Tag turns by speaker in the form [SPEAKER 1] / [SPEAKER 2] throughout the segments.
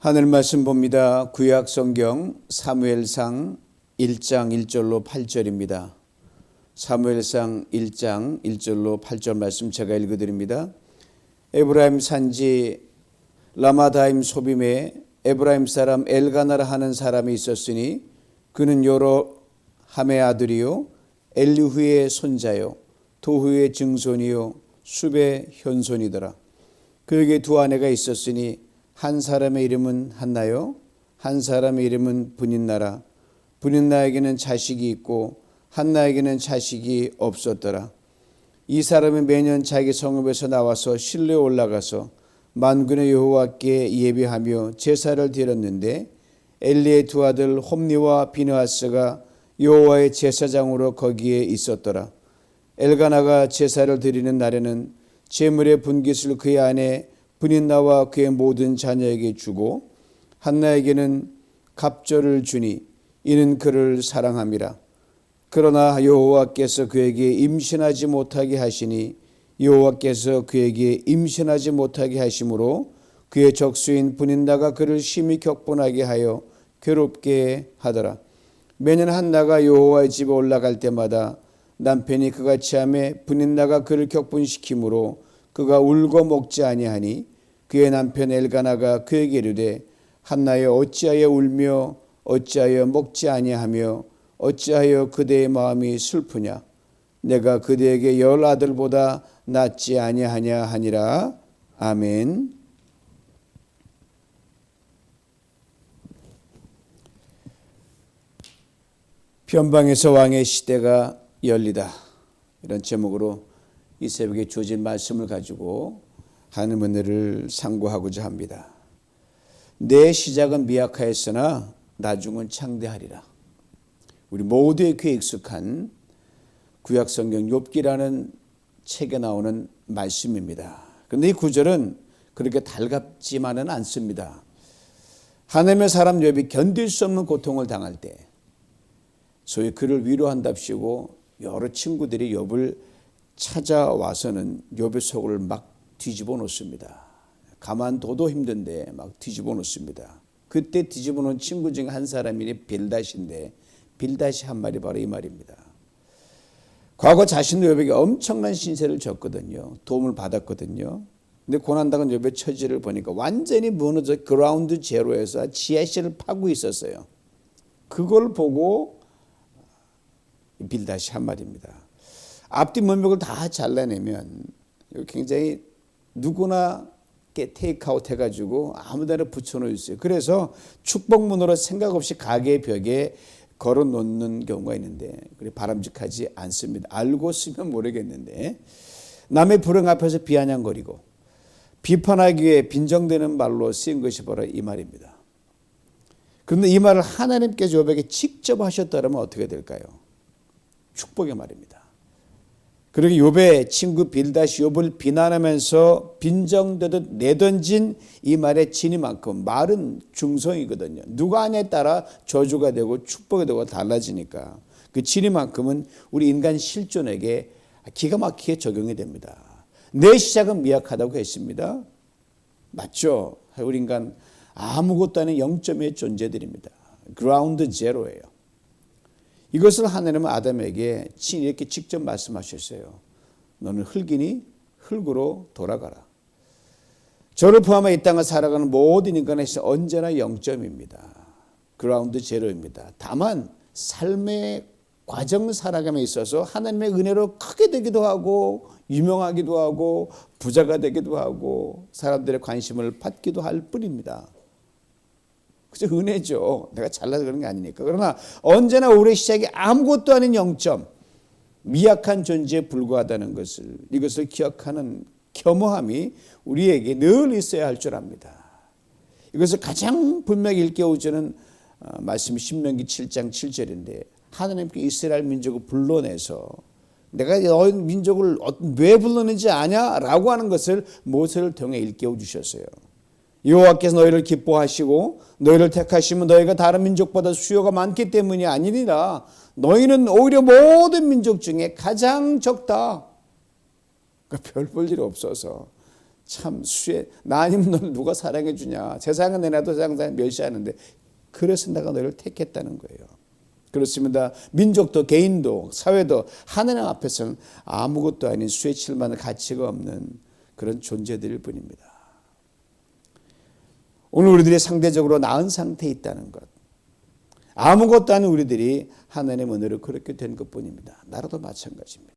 [SPEAKER 1] 하늘 말씀 봅니다. 구약 성경 사무엘상 1장 1절로 8절입니다. 사무엘상 1장 1절로 8절 말씀 제가 읽어드립니다. 에브라임 산지 라마다임 소빔에 에브라임 사람 엘가나라 하는 사람이 있었으니 그는 요로함의 아들이요 엘리후의 손자요 도후의 증손이요 숲의 현손이더라. 그에게 두 아내가 있었으니 한 사람의 이름은 한나요 한 사람의 이름은 브닌나라. 브닌나에게는 자식이 있고 한나에게는 자식이 없었더라. 이 사람은 매년 자기 성읍에서 나와서 실로에 올라가서 만군의 여호와께 예배하며 제사를 드렸는데 엘리의 두 아들 홈니와 비느하스가 여호와의 제사장으로 거기에 있었더라. 엘가나가 제사를 드리는 날에는 제물의 분깃을 그의 아내 브닌나와 그의 모든 자녀에게 주고 한나에게는 갑절을 주니 이는 그를 사랑함이라. 그러나 여호와께서 그에게 임신하지 못하게 하시니 여호와께서 그에게 임신하지 못하게 하심으로 그의 적수인 브닌나가 그를 심히 격분하게 하여 괴롭게 하더라. 매년 한나가 여호와의 집에 올라갈 때마다 남편이 그같이 하매 브닌나가 그를 격분시키므로 그가 울고 먹지 아니하니 그의 남편 엘가나가 그에게 이르되 한나여 어찌하여 울며 어찌하여 먹지 아니하며 어찌하여 그대의 마음이 슬프냐. 내가 그대에게 10 아들보다 낫지 아니하냐 하니라. 아멘. 변방에서 왕의 시대가 열리다, 이런 제목으로 이 새벽에 주어진 말씀을 가지고 하나님 은혜를 상고하고자 합니다. 내 시작은 미약하였으나 나중은 창대하리라. 우리 모두의 귀에 익숙한 구약성경 욥기라는 책에 나오는 말씀입니다. 그런데 이 구절은 그렇게 달갑지만은 않습니다. 하나님의 사람 욥이 견딜 수 없는 고통을 당할 때 소위 그를 위로한답시고 여러 친구들이 욥을 찾아와서는 욥의 속을 막 뒤집어 놓습니다. 가만둬도 힘든데 막 뒤집어 놓습니다. 그때 뒤집어 놓은 친구 중에 한 사람이 빌닷인데 빌닷이 한 말이 바로 이 말입니다. 과거 자신도 욥에게 엄청난 신세를 졌거든요. 도움을 받았거든요. 근데 고난당한 욥의 처지를 보니까 완전히 무너져 그라운드 제로에서 지하실을 파고 있었어요. 그걸 보고 빌닷이 한 말입니다. 앞뒤 문맥을 다 잘라내면 굉장히 누구나 테이크아웃 해가지고 아무데나 붙여놓을 수 있어요. 그래서 축복문으로 생각 없이 가게 벽에 걸어놓는 경우가 있는데 그게 바람직하지 않습니다. 알고 쓰면 모르겠는데 남의 불행 앞에서 비아냥거리고 비판하기 위해 빈정되는 말로 쓰인 것이 바로 이 말입니다. 그런데 이 말을 하나님께서 욥에게 직접 하셨다면 어떻게 될까요? 축복의 말입니다. 그리고 욥의 친구 빌닷이 욥을 비난하면서 빈정되듯 내던진 이 말의 진위만큼 말은 중성이거든요. 누가 하냐에 따라 저주가 되고 축복이 되고 달라지니까 그 진위만큼은 우리 인간 실존에게 기가 막히게 적용이 됩니다. 내 시작은 미약하다고 했습니다. 맞죠? 우리 인간 아무것도 아닌 0점의 존재들입니다. 그라운드 제로예요. 이것을 하나님은 아담에게 이렇게 직접 말씀하셨어요. 너는 흙이니 흙으로 돌아가라. 저를 포함해 이 땅을 살아가는 모든 인간의 시작 언제나 0점입니다. 그라운드 제로입니다. 다만 삶의 과정 살아감에 있어서 하나님의 은혜로 크게 되기도 하고 유명하기도 하고 부자가 되기도 하고 사람들의 관심을 받기도 할 뿐입니다. 그저 은혜죠. 내가 잘나서 그런 게 아니니까. 그러나 언제나 우리의 시작이 아무것도 아닌 0점, 미약한 존재에 불과하다는 것을, 이것을 기억하는 겸허함이 우리에게 늘 있어야 할 줄 압니다. 이것을 가장 분명히 일깨워주는 말씀이 신명기 7장 7절인데 하나님께 이스라엘 민족을 불러내서 내가 너희 민족을 왜 불렀는지 아냐? 라고 하는 것을 모세를 통해 일깨워 주셨어요. 여호와께서 너희를 기뻐하시고 너희를 택하시면 너희가 다른 민족보다 수요가 많기 때문이 아니니라. 너희는 오히려 모든 민족 중에 가장 적다. 그러니까 별 볼 일 없어서 참 수혜, 나 아니면 너를 누가 사랑해 주냐. 세상은 내놔도 세상 멸시하는데 그래서 내가 너를 택했다는 거예요. 그렇습니다. 민족도 개인도 사회도 하나님 앞에서는 아무것도 아닌 수혜 칠 만한 가치가 없는 그런 존재들일 뿐입니다. 오늘 우리들이 상대적으로 나은 상태에 있다는 것, 아무것도 아닌 우리들이 하나님의 은혜로 그렇게 된 것뿐입니다. 나라도 마찬가지입니다.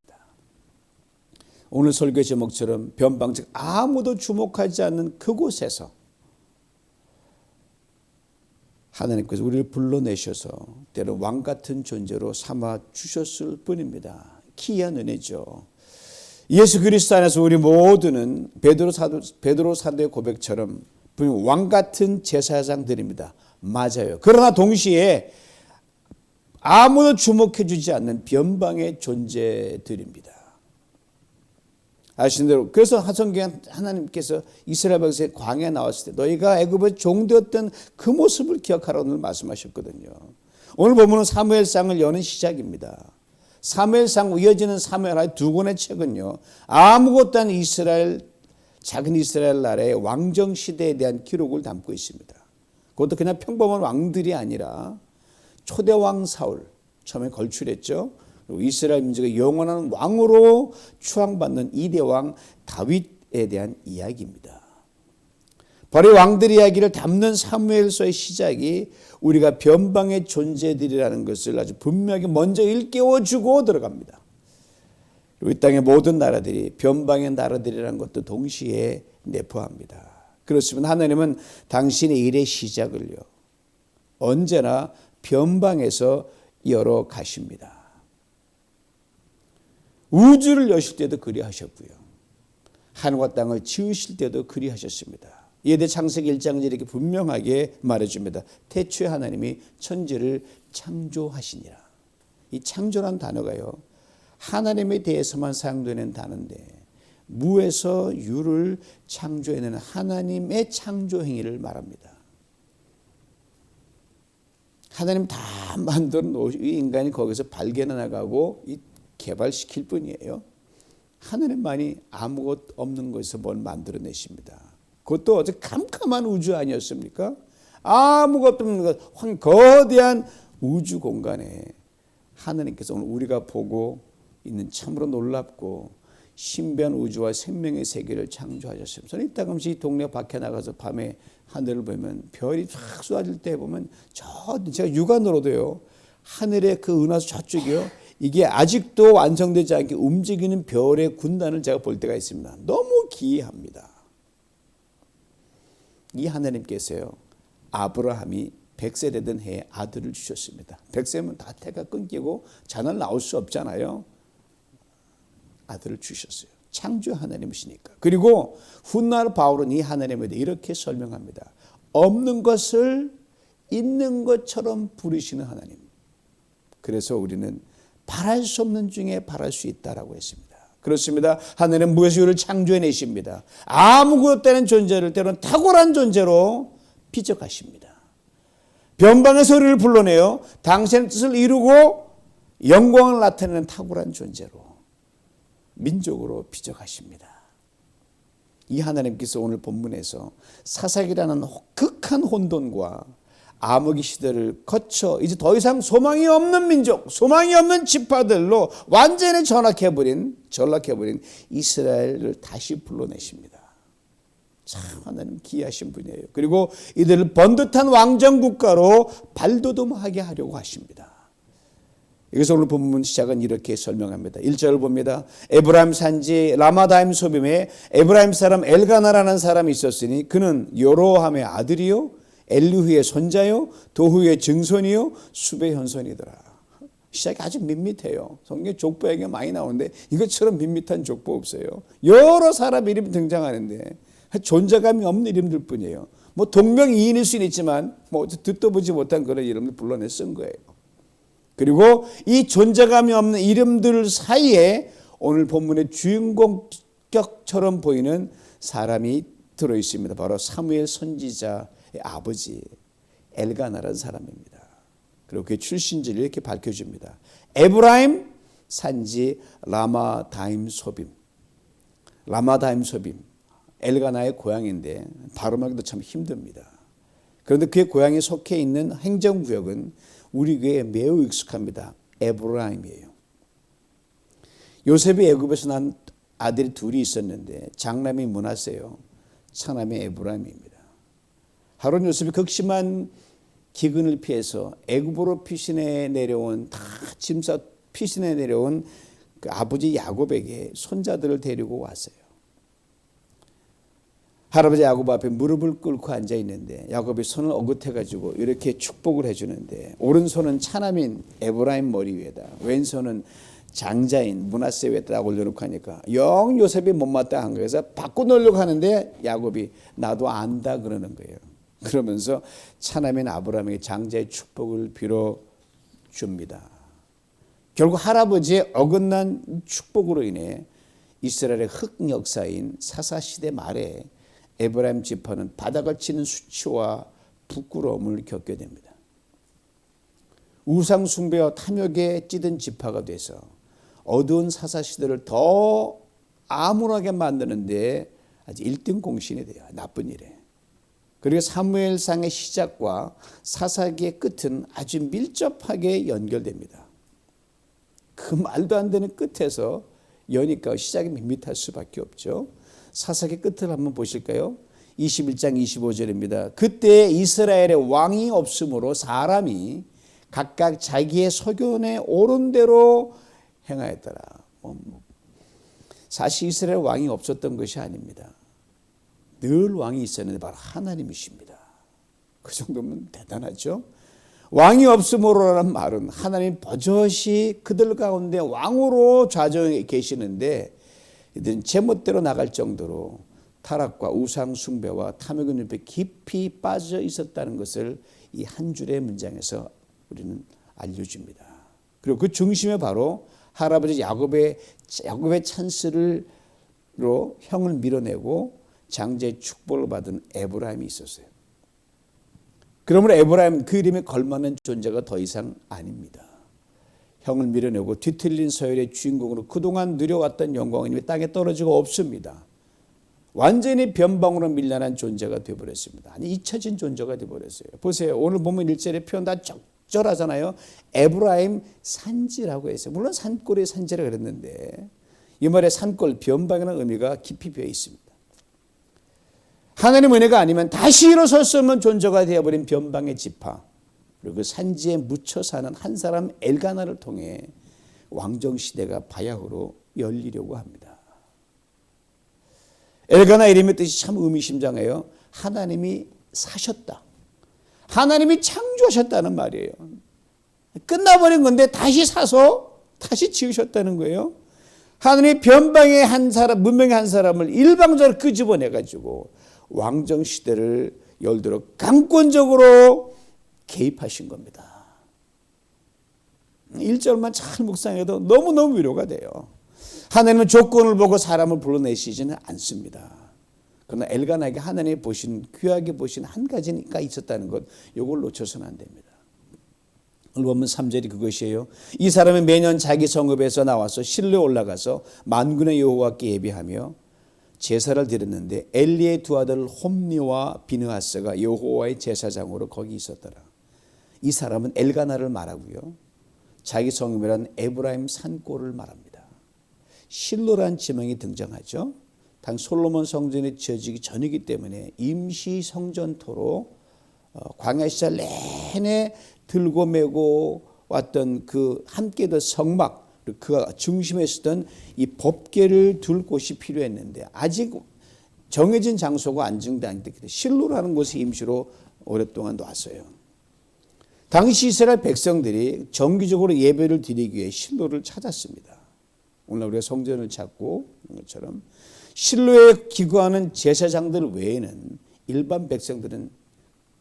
[SPEAKER 1] 오늘 설교 제목처럼 변방, 즉 아무도 주목하지 않는 그곳에서 하나님께서 우리를 불러내셔서 때로 왕 같은 존재로 삼아 주셨을 뿐입니다. 기이한 은혜죠. 예수 그리스도 안에서 우리 모두는 베드로 사도의 고백처럼 왕 같은 제사장들입니다. 맞아요. 그러나 동시에 아무도 주목해 주지 않는 변방의 존재들입니다. 아시는 대로 그래서 하성경 하나님께서 이스라엘 백성의 광야에 나왔을 때 너희가 애굽의 종되었던 그 모습을 기억하라고 오늘 말씀하셨거든요. 오늘 보면 사무엘상을 여는 시작입니다. 사무엘상 이어지는 사무엘하의 두 권의 책은요, 아무것도 아닌 작은 이스라엘 나라의 왕정 시대에 대한 기록을 담고 있습니다. 그것도 그냥 평범한 왕들이 아니라 초대 왕 사울, 처음에 걸출했죠. 그리고 이스라엘 민족의 영원한 왕으로 추앙받는 이대 왕 다윗에 대한 이야기입니다. 바로 왕들 이야기를 담는 사무엘서의 시작이 우리가 변방의 존재들이라는 것을 아주 분명히 먼저 일깨워주고 들어갑니다. 그리고 이 땅의 모든 나라들이 변방의 나라들이라는 것도 동시에 내포합니다. 그렇지만 하나님은 당신의 일의 시작을요, 언제나 변방에서 열어 가십니다. 우주를 여실 때도 그리하셨고요, 하늘과 땅을 지으실 때도 그리하셨습니다. 이에 대해 창세기 1장은 이렇게 분명하게 말해줍니다. 태초에 하나님이 천지를 창조하시니라. 이 창조란 단어가요, 하나님에 대해서만 사용되는 단어인데 무에서 유를 창조해내는 하나님의 창조 행위를 말합니다. 하나님 다 만들어 놓으신 인간이 거기서 발견해 나가고 개발시킬 뿐이에요. 하나님만이 아무것 없는 것에서 뭘 만들어내십니다. 그것도 아주 캄캄한 우주 아니었습니까? 아무것도 없는 것, 거대한 우주 공간에 하나님께서 오늘 우리가 보고 있는 참으로 놀랍고 신비한 우주와 생명의 세계를 창조하셨습니다. 저는 이따금씩 이 동네 밖에 나가서 밤에 하늘을 보면 별이 쫙 쏟아질 때 보면 제가 육안으로도요, 하늘의 그 은하수 저쪽이요, 이게 아직도 완성되지 않게 움직이는 별의 군단을 제가 볼 때가 있습니다. 너무 기이합니다. 이 하나님께서요, 아브라함이 100세 되던 해에 아들을 주셨습니다. 100세면 다 태가 끊기고 자녀는 나올 수 없잖아요. 아들을 주셨어요. 창조 하나님이시니까. 그리고 훗날 바울은 이 하나님에 대해 이렇게 설명합니다. 없는 것을 있는 것처럼 부르시는 하나님. 그래서 우리는 바랄 수 없는 중에 바랄 수 있다라고 했습니다. 그렇습니다. 하나님은 무에서 유를 창조해내십니다. 아무것도 아닌 존재를 때로는 탁월한 존재로 비적하십니다. 변방의 소리를 불러내어 당신의 뜻을 이루고 영광을 나타내는 탁월한 존재로 민족으로 비적하십니다. 이 하나님께서 오늘 본문에서 사사기라는 극한 혼돈과 암흑의 시대를 거쳐 이제 더 이상 소망이 없는 민족, 소망이 없는 지파들로 완전히 전락해버린 이스라엘을 다시 불러내십니다. 참 하나님 기이하신 분이에요. 그리고 이들을 번듯한 왕정국가로 발돋움하게 하려고 하십니다. 여기서 오늘 본문 시작은 이렇게 설명합니다. 1절을 봅니다. 에브라임 산지 라마다임 소빔에 에브라임 사람 엘가나라는 사람이 있었으니 그는 여로함의 아들이요 엘리후의 손자요 도후의 증손이요 숲의 현손이더라. 시작이 아주 밋밋해요. 성경 족보 얘기가 많이 나오는데 이것처럼 밋밋한 족보 없어요. 여러 사람 이름이 등장하는데 존재감이 없는 이름들 뿐이에요. 뭐 동명이인일 수는 있지만 뭐 듣도 보지 못한 그런 이름을 불러내 쓴 거예요. 그리고 이 존재감이 없는 이름들 사이에 오늘 본문의 주인공격처럼 보이는 사람이 들어있습니다. 바로 사무엘 선지자의 아버지 엘가나라는 사람입니다. 그리고 그의 출신지를 이렇게 밝혀줍니다. 에브라임 산지 라마다임 소빔. 라마다임 소빔. 엘가나의 고향인데 발음하기도 참 힘듭니다. 그런데 그의 고향에 속해 있는 행정구역은 우리 교회에 매우 익숙합니다. 에브라임이에요. 요셉이 애굽에서 난 아들이 둘이 있었는데 장남이 므낫세요. 차남이 에브라임입니다. 하론 요셉이 극심한 기근을 피해서 애굽으로 피신해 내려온 피신해 내려온 그 아버지 야곱에게 손자들을 데리고 왔어요. 할아버지 야곱 앞에 무릎을 꿇고 앉아 있는데 야곱이 손을 어긋해가지고 이렇게 축복을 해주는데 오른손은 차남인 에브라임 머리 위에다 왼손은 장자인 므낫세 위에 딱 올려놓고 하니까 영 요셉이 못마땅한 거예요. 그래서 바꿔놓으려고 하는데 야곱이 나도 안다 그러는 거예요. 그러면서 차남인 아브라함에게 장자의 축복을 빌어줍니다. 결국 할아버지의 어긋난 축복으로 인해 이스라엘의 흑역사인 사사시대 말에 에브라임 지파는 바닥을 치는 수치와 부끄러움을 겪게 됩니다. 우상 숭배와 탐욕에 찌든 지파가 돼서 어두운 사사시대를 더 암울하게 만드는데 아주 1등 공신이 돼요. 나쁜 일에. 그리고 사무엘상의 시작과 사사기의 끝은 아주 밀접하게 연결됩니다. 그 말도 안 되는 끝에서 여니까 시작이 밋밋할 수밖에 없죠. 사사기 끝을 한번 보실까요? 21장 25절입니다. 그때 이스라엘의 왕이 없으므로 사람이 각각 자기의 소견에 옳은 대로 행하였더라. 사실 이스라엘 왕이 없었던 것이 아닙니다. 늘 왕이 있었는데 바로 하나님이십니다. 그 정도면 대단하죠. 왕이 없으므로라는 말은 하나님 버젓이 그들 가운데 왕으로 좌정에 계시는데 이들은 제멋대로 나갈 정도로 타락과 우상 숭배와 탐욕의 늪에 깊이 빠져 있었다는 것을 이 한 줄의 문장에서 우리는 알려줍니다. 그리고 그 중심에 바로 할아버지 야곱의 찬스로 형을 밀어내고 장자의 축복을 받은 에브라임이 있었어요. 그러므로 에브라임 그 이름에 걸맞는 존재가 더 이상 아닙니다. 형을 밀어내고 뒤틀린 서열의 주인공으로 그동안 누려왔던 영광은 이미 땅에 떨어지고 없습니다. 완전히 변방으로 밀려난 존재가 되어버렸습니다. 아니 잊혀진 존재가 되어버렸어요. 보세요. 오늘 보면 1절의 표현 다 적절하잖아요. 에브라임 산지라고 했어요. 물론 산골의 산지라 그랬는데 이 말에 산골 변방이라는 의미가 깊이 배어 있습니다. 하나님 은혜가 아니면 다시 일어설 수 없는 존재가 되어버린 변방의 지파 그리고 그 산지에 묻혀 사는 한 사람 엘가나를 통해 왕정시대가 바야흐로 열리려고 합니다. 엘가나 이름의 뜻이 참 의미심장해요. 하나님이 사셨다. 하나님이 창조하셨다는 말이에요. 끝나버린 건데 다시 사서 다시 지으셨다는 거예요. 하나님이 변방의 한 사람, 문명의 한 사람을 일방적으로 끄집어내가지고 왕정시대를 열도록 강권적으로 개입하신 겁니다. 1절만 잘 묵상해도 너무너무 위로가 돼요. 하나님은 조건을 보고 사람을 불러내시지는 않습니다. 그러나 엘가나에게 하나님이 귀하게 보신 한 가지가 있었다는 것, 이걸 놓쳐서는 안 됩니다. 오늘 보면 3절이 그것이에요. 이 사람은 매년 자기 성읍에서 나와서 실로에 올라가서 만군의 여호와께 예배하며 제사를 드렸는데 엘리의 두 아들 홈니와 비느하스가 여호와의 제사장으로 거기 있었더라. 이 사람은 엘가나를 말하고요. 자기 성읍이란 에브라임 산골을 말합니다. 실로란 지명이 등장하죠. 당 솔로몬 성전이 지어지기 전이기 때문에 임시 성전토로 광야 시절 내내 들고 메고 왔던 그 함께 더 성막 그 중심에 있었던 이 법궤를 둘 곳이 필요했는데 아직 정해진 장소가 안정되지 않기 때문에 실로라는 곳에 임시로 오랫동안 놨어요. 당시 이스라엘 백성들이 정기적으로 예배를 드리기 위해 실로를 찾았습니다. 오늘 우리가 성전을 찾고 이런 것처럼 실로에 기거하는 제사장들 외에는 일반 백성들은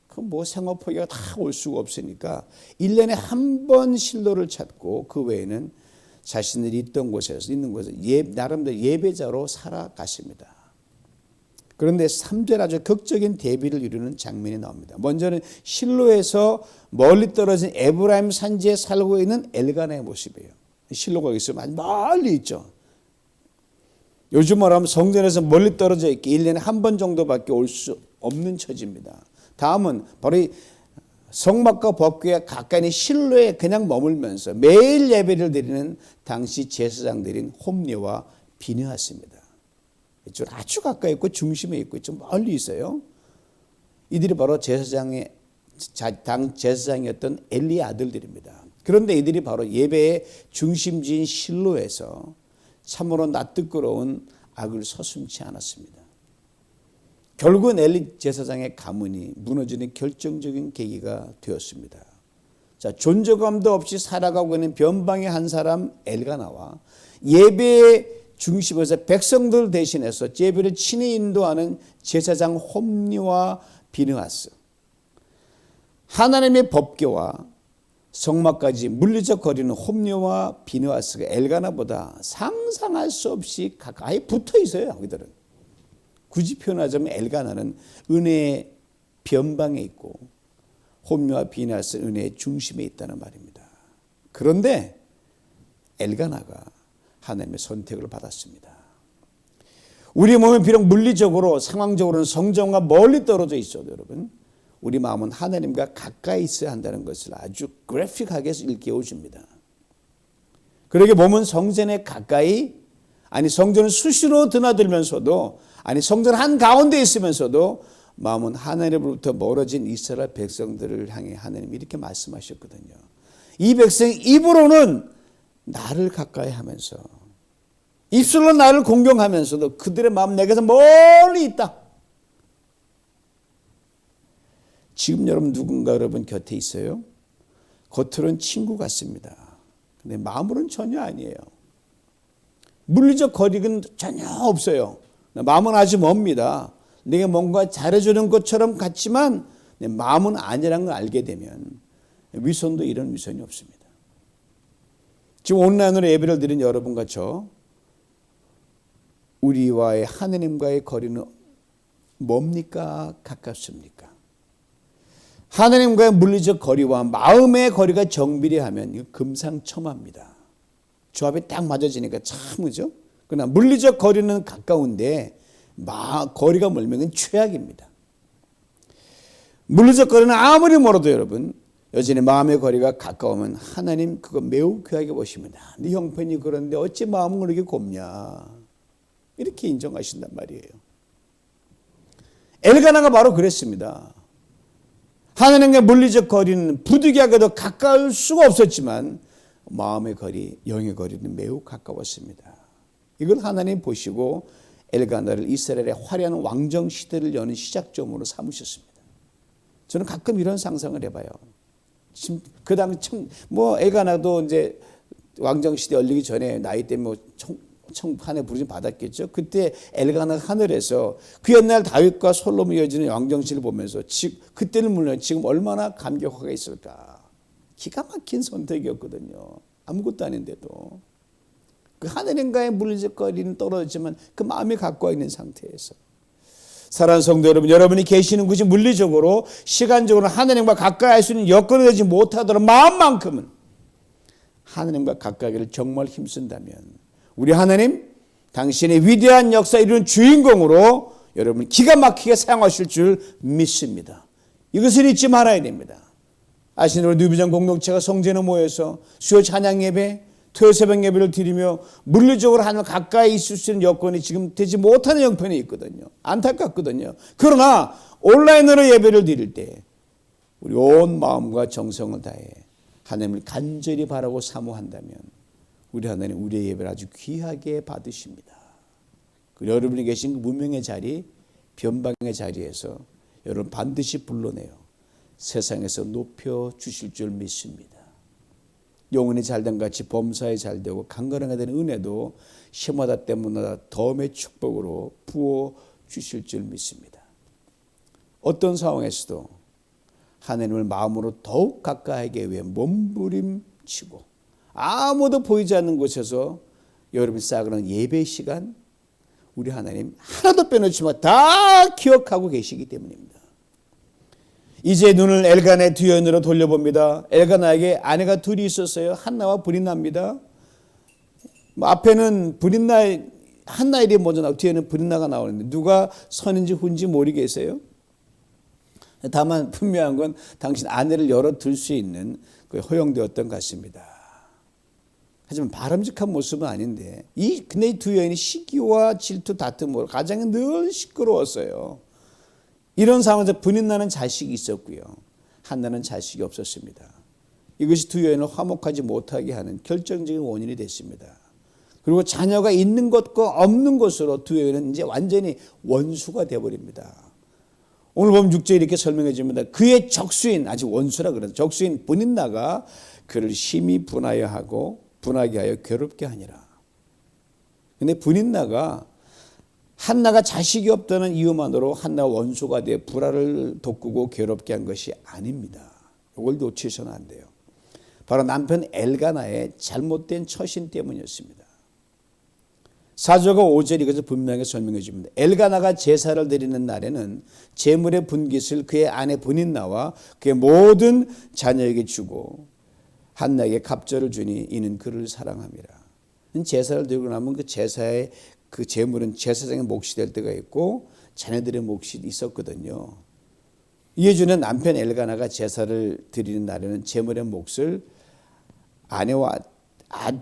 [SPEAKER 1] 그 뭐 생업포기가 다 올 수가 없으니까 1년에 한 번 실로를 찾고 그 외에는 자신들이 있는 곳에서 나름대로 예배자로 살아갔습니다. 그런데 3절 아주 극적인 대비를 이루는 장면이 나옵니다. 먼저는 실로에서 멀리 떨어진 에브라임 산지에 살고 있는 엘가나의 모습이에요. 실로가 있으면 아주 멀리 있죠. 요즘 말하면 성전에서 멀리 떨어져 있기 1년에 한 번 정도밖에 올 수 없는 처지입니다. 다음은 바로 이 성막과 법궤와 가까이 실로에 그냥 머물면서 매일 예배를 드리는 당시 제사장들인 홈리와 비느하스입니다. 이쪽 아주 가까이 있고 중심에 있고 좀 멀리 있어요. 이들이 바로 당 제사장이었던 엘리의 아들들입니다. 그런데 이들이 바로 예배의 중심지인 실로에서 참으로 낯뜨거운 악을 서슴지 않았습니다. 결국은 엘리 제사장의 가문이 무너지는 결정적인 계기가 되었습니다. 자, 존재감도 없이 살아가고 있는 변방의 한 사람 엘가나와 예배의 중심에서 백성들 대신해서 예배를 친히 인도하는 제사장 홈리와 비느하스, 하나님의 법궤와 성막까지 물리적 거리는 홈리와 비느하스가 엘가나보다 상상할 수 없이 가까이 붙어 있어요. 그들은 굳이 표현하자면 엘가나는 은혜의 변방에 있고 홈리와 비느하스는 은혜의 중심에 있다는 말입니다. 그런데 엘가나가 하나님의 선택을 받았습니다. 우리 몸은 비록 물리적으로 상황적으로는 성전과 멀리 떨어져 있어도 여러분, 우리 마음은 하나님과 가까이 있어야 한다는 것을 아주 그래픽하게 일깨워 줍니다. 그러게 몸은 성전에 가까이, 아니 성전을 수시로 드나들면서도, 아니 성전 한가운데 있으면서도 마음은 하나님으로부터 멀어진 이스라엘 백성들을 향해 하나님이 이렇게 말씀하셨거든요. 이 백성 입으로는 나를 가까이 하면서 입술로 나를 공경하면서도 그들의 마음 내게서 멀리 있다. 지금 여러분 누군가 여러분 곁에 있어요? 겉으로는 친구 같습니다. 근데 마음으로는 전혀 아니에요. 물리적 거리는 전혀 없어요. 마음은 아주 멉니다. 내게 뭔가 잘해주는 것처럼 같지만 내 마음은 아니라는 걸 알게 되면 위선도 이런 위선이 없습니다. 지금 온라인으로 예배를 드린 여러분과 저, 우리와의 하나님과의 거리는 뭡니까? 가깝습니까? 하나님과의 물리적 거리와 마음의 거리가 정비례하면 이거 금상첨화입니다. 조합이 딱 맞아지니까 참 그죠? 그러나 물리적 거리는 가까운데 거리가 멀면 최악입니다. 물리적 거리는 아무리 멀어도 여러분 여전히 마음의 거리가 가까우면 하나님 그거 매우 귀하게 보십니다. 네 형편이 그런데 어찌 마음은 그렇게 곱냐, 이렇게 인정하신단 말이에요. 엘가나가 바로 그랬습니다. 하나님과 물리적 거리는 부득이하게도 가까울 수가 없었지만 마음의 거리, 영의 거리는 매우 가까웠습니다. 이걸 하나님 보시고 엘가나를 이스라엘의 화려한 왕정 시대를 여는 시작점으로 삼으셨습니다. 저는 가끔 이런 상상을 해봐요. 지금 그 당시 엘가나도 이제 왕정 시대 열리기 전에 나이 때문에 청판에 부르심 받았겠죠. 그때 엘가나가 하늘에서 그 옛날 다윗과 솔로몬이 이어지는 왕정실을 보면서 그때는 물론 지금 얼마나 감격하게 있을까. 기가 막힌 선택이었거든요. 아무것도 아닌데도 그 하늘인가의 물리적 거리는 떨어졌지만 그 마음이 가까워 있는 상태에서 사랑하는 성도 여러분, 여러분이 계시는 곳이 물리적으로 시간적으로 하나님과 가까이 할 수 있는 여건이 되지 못하더라도 마음만큼은 하나님과 가까이를 정말 힘쓴다면 우리 하나님 당신의 위대한 역사 이루는 주인공으로 여러분 기가 막히게 사용하실 줄 믿습니다. 이것을 잊지 말아야 됩니다. 아시는 우리 뉴비전 공동체가 성전에 모여서 수요 찬양 예배, 토요 새벽 예배를 드리며 물리적으로 하나님 가까이 있을 수 있는 여건이 지금 되지 못하는 형편이 있거든요. 안타깝거든요. 그러나 온라인으로 예배를 드릴 때 우리 온 마음과 정성을 다해 하나님을 간절히 바라고 사모한다면 우리 하나님 우리의 예배를 아주 귀하게 받으십니다. 그리고 여러분이 계신 그 무명의 자리, 변방의 자리에서 여러분 반드시 불러내요 세상에서 높여주실 줄 믿습니다. 영혼이 잘된 같이 범사에 잘되고 강건하게 되는 은혜도 시마다 때마다 덤의 축복으로 부어주실 줄 믿습니다. 어떤 상황에서도 하나님을 마음으로 더욱 가까이하기 위해 몸부림치고 아무도 보이지 않는 곳에서 여러분이 쌓아가는 예배 시간 우리 하나님 하나도 빼놓지 마 다 기억하고 계시기 때문입니다. 이제 눈을 엘가나의 뒤편으로 돌려봅니다. 엘가나에게 아내가 둘이 있었어요. 한나와 브린나입니다. 앞에는 브린나의 한나 이름이 먼저 나오고 뒤에는 브린나가 나오는데 누가 선인지 후인지 모르겠어요? 다만 분명한 건 당신 아내를 열어둘 수 있는 그 허용되었던 것 같습니다. 하지만 바람직한 모습은 아닌데 근데 이 두 여인이 시기와 질투 다툼으로 가정이 늘 시끄러웠어요. 이런 상황에서 브린나는 자식이 있었고요. 한나는 자식이 없었습니다. 이것이 두 여인을 화목하지 못하게 하는 결정적인 원인이 됐습니다. 그리고 자녀가 있는 것과 없는 것으로 두 여인은 이제 완전히 원수가 되어버립니다. 오늘 보면 6절에 이렇게 설명해 줍니다. 그의 적수인, 아직 원수라 그러죠. 적수인 브린나가 그를 심히 분하게 하여 괴롭게 하니라. 근데 브린나가 한나가 자식이 없다는 이유만으로 한나 원수가 되어 불화를 돋구고 괴롭게 한 것이 아닙니다. 이걸 놓치셔는 안 돼요. 바로 남편 엘가나의 잘못된 처신 때문이었습니다. 사도가 5절 이것을 분명히 설명해 줍니다. 엘가나가 제사를 드리는 날에는 제물의 분깃을 그의 아내 브린나와 그의 모든 자녀에게 주고 한나에게 갑절을 주니 이는 그를 사랑함이라. 제사를 드리고 나면 그 제사의 그 제물은 제사장의 몫이 될 때가 있고 자녀들의 몫이 있었거든요. 이에 주는 남편 엘가나가 제사를 드리는 날에는 제물의 몫을 아내와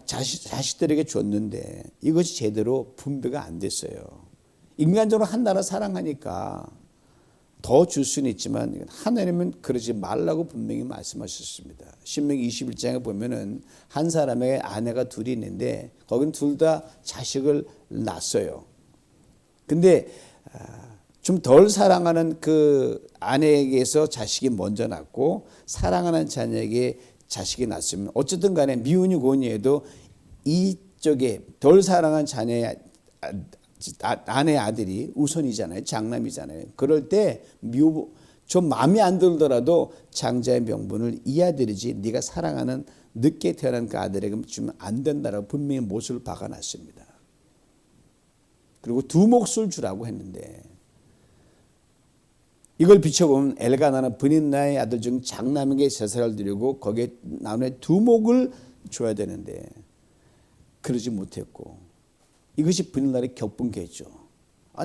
[SPEAKER 1] 자식들에게 줬는데 이것이 제대로 분배가 안 됐어요. 인간적으로 한나를 사랑하니까 더 줄 수는 있지만 하나님은 그러지 말라고 분명히 말씀하셨습니다. 신명기 21장에 보면은 한 사람에게 아내가 둘이 있는데 거긴 둘 다 자식을 낳았어요. 근데 좀 덜 사랑하는 그 아내에게서 자식이 먼저 낳고 사랑하는 자녀에게 자식이 낳았으면 어쨌든 간에 미운이 고운이해도 이쪽에 덜 사랑한 자녀의 아내 아들이 우선이잖아요. 장남이잖아요. 그럴 때 좀 마음에 안 들더라도 장자의 명분을 이 아들이지 네가 사랑하는 늦게 태어난 그 아들에게 주면 안 된다라고 분명히 못을 박아놨습니다. 그리고 두 몫을 주라고 했는데 이걸 비춰보면 엘가나는 브린나의 아들 중 장남에게 제사를 드리고 거기에 나누어 두 몫을 줘야 되는데 그러지 못했고 이것이 브린나를 격분케 했죠.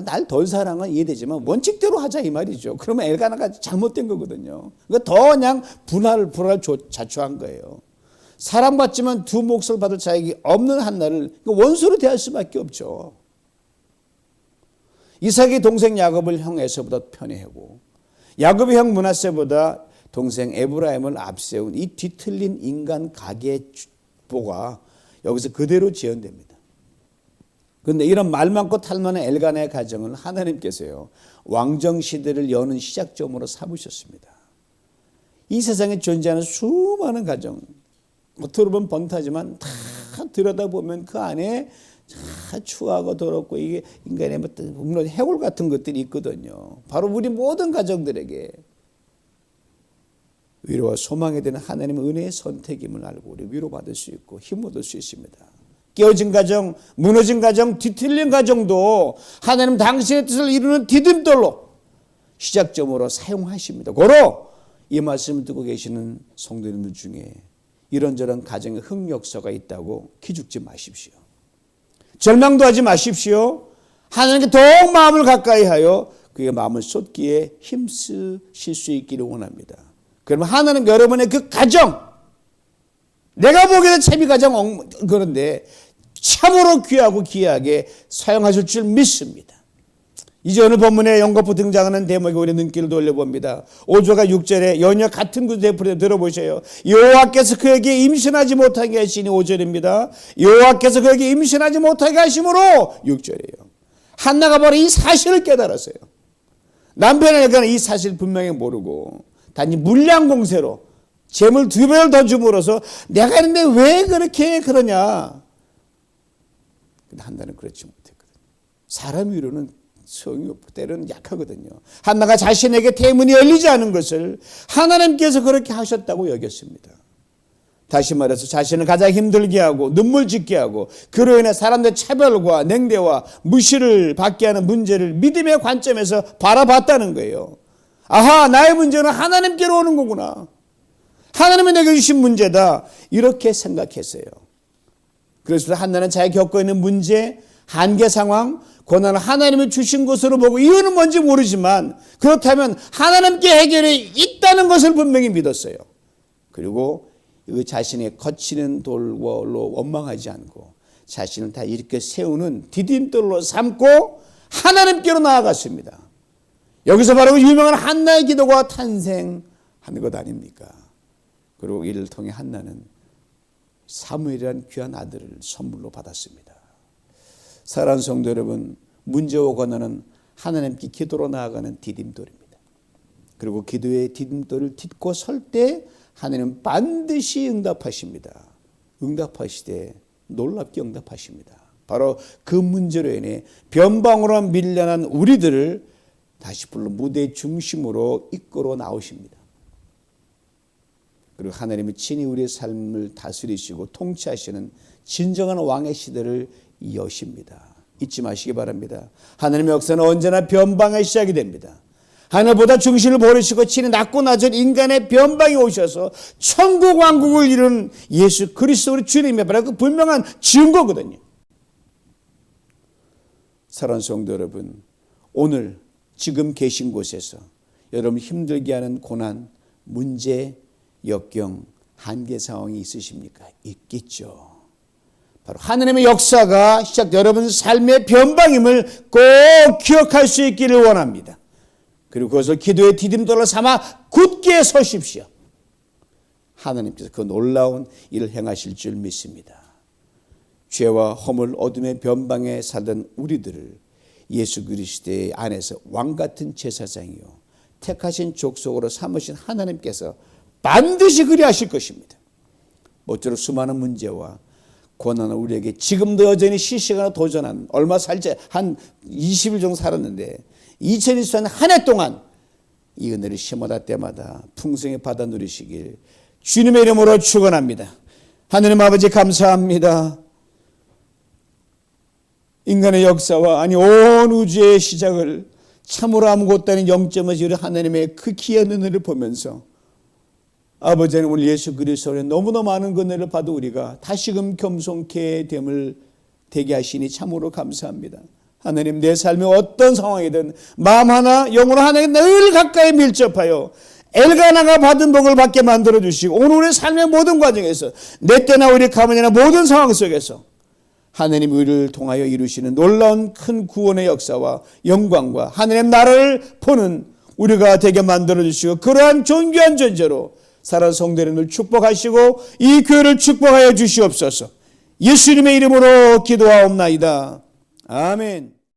[SPEAKER 1] 날 덜 사랑은 이해되지만 원칙대로 하자 이 말이죠. 그러면 엘가나가 잘못된 거거든요. 그러니까 더 그냥 분할 자초한 거예요. 사랑받지만 두 몫을 받을 자격이 없는 한나를 원수로 대할 수밖에 없죠. 이삭의 동생 야곱을 형 에서보다 편애하고 야곱의 형 므낫세보다 동생 에브라임을 앞세운 이 뒤틀린 인간 가계의 보가 여기서 그대로 지연됩니다. 그런데 이런 말 많고 탈 많은 엘가나의 가정을 하나님께서요 왕정 시대를 여는 시작점으로 삼으셨습니다. 이 세상에 존재하는 수많은 가정, 들어보면 번타지만 다 들여다보면 그 안에 다 추하고 더럽고 이게 인간의 물론 해골 같은 것들이 있거든요. 바로 우리 모든 가정들에게 위로와 소망에 대한 하나님의 은혜의 선택임을 알고 우리 위로받을 수 있고 힘 얻을 수 있습니다. 깨어진 가정, 무너진 가정, 뒤틀린 가정도 하나님 당신의 뜻을 이루는 디딤돌로 시작점으로 사용하십니다. 고로 이 말씀을 듣고 계시는 성도님들 중에 이런저런 가정의 흑역사가 있다고 기죽지 마십시오. 절망도 하지 마십시오. 하나님께 더욱 마음을 가까이 하여 그의 마음을 쏟기에 힘쓰실 수 있기를 원합니다. 그러면 하나님 여러분의 그 가정, 내가 보기에는 채비 가정 그런데 참으로 귀하고 귀하게 사용하실 줄 믿습니다. 이제 오늘 본문에 연거푸 등장하는 대목에 우리 눈길을 돌려봅니다. 5절과 6절에 연여 같은 구절에 들어보세요. 여호와께서 그에게 임신하지 못하게 하시니 5절입니다. 여호와께서 그에게 임신하지 못하게 하심으로 6절이에요. 한나가 바로 이 사실을 깨달았어요. 남편에게는 이 사실 분명히 모르고 단지 물량 공세로 재물 2배를 더 줌으로써 내가 있는데 왜 그렇게 그러냐. 근데 한나는 그렇지 못했거든요. 사람 위로는 성이 없고 때로는 약하거든요. 한나가 자신에게 대문이 열리지 않은 것을 하나님께서 그렇게 하셨다고 여겼습니다. 다시 말해서 자신을 가장 힘들게 하고 눈물 짓게 하고 그로 인해 사람들의 차별과 냉대와 무시를 받게 하는 문제를 믿음의 관점에서 바라봤다는 거예요. 아하, 나의 문제는 하나님께로 오는 거구나. 하나님이 내게 주신 문제다. 이렇게 생각했어요. 그래서 한나는 자기 겪고 있는 문제, 한계 상황, 고난을 하나님이 주신 것으로 보고 이유는 뭔지 모르지만 그렇다면 하나님께 해결이 있다는 것을 분명히 믿었어요. 그리고 그 자신의 거치는 돌로 원망하지 않고 자신을 다 이렇게 세우는 디딤돌로 삼고 하나님께로 나아갔습니다. 여기서 바로 그 유명한 한나의 기도가 탄생하는 것 아닙니까? 그리고 이를 통해 한나는 사무엘이라는 귀한 아들을 선물로 받았습니다. 사랑하는 성도 여러분, 문제와 고난은 하나님께 기도로 나아가는 디딤돌입니다. 그리고 기도의 디딤돌을 딛고 설 때 하나님은 반드시 응답하십니다. 응답하시되 놀랍게 응답하십니다. 바로 그 문제로 인해 변방으로 밀려난 우리들을 다시 불러 무대 중심으로 이끌어 나오십니다. 그리고 하나님은 친히 우리의 삶을 다스리시고 통치하시는 진정한 왕의 시대를 여십니다. 잊지 마시기 바랍니다. 하나님의 역사는 언제나 변방의 시작이 됩니다. 하늘보다 중심을 버리시고 친히 낮고 낮은 인간의 변방에 오셔서 천국 왕국을 이룬 예수 그리스도의 주님의 바로 그 분명한 증거거든요. 사랑하는 성도 여러분, 오늘 지금 계신 곳에서 여러분 힘들게 하는 고난, 문제, 역경, 한계 상황이 있으십니까? 있겠죠. 바로 하나님의 역사가 시작 여러분 삶의 변방임을 꼭 기억할 수 있기를 원합니다. 그리고 그것을 기도의 디딤돌로 삼아 굳게 서십시오. 하나님께서 그 놀라운 일을 행하실 줄 믿습니다. 죄와 허물 어둠의 변방에 살던 우리들을 예수 그리스도의 안에서 왕같은 제사장이요 택하신 족속으로 삼으신 하나님께서 반드시 그리하실 것입니다. 모쪼록 수많은 문제와 고난은 우리에게 지금도 여전히 실시간으로 도전한 얼마 살지 한 20일 정도 살았는데 2024년 한 해 동안 이 은혜를 시마다 때마다 풍성히 받아 누리시길 주님의 이름으로 축원합니다. 하느님 아버지 감사합니다. 인간의 역사와 아니 온 우주의 시작을 참으로 아무것도 아닌 영점에서 우리 하나님의 그 귀한 은혜를 보면서 아버지 하나님 오늘 예수 그리스도의 너무나 많은 은혜를 받아 우리가 다시금 겸손케 됨을 되게 하시니 참으로 감사합니다. 하나님 내 삶의 어떤 상황이든 마음 하나 영으로 하나님 늘 가까이 밀접하여 엘가나가 받은 복을 받게 만들어 주시고 오늘 우리 삶의 모든 과정에서 내 때나 우리 가문이나 모든 상황 속에서 하나님 우리를 통하여 이루시는 놀라운 큰 구원의 역사와 영광과 하나님 나라를 보는 우리가 되게 만들어 주시고 그러한 존귀한 존재로 살아온 성도님을 축복하시고 이 교회를 축복하여 주시옵소서. 예수님의 이름으로 기도하옵나이다. 아멘.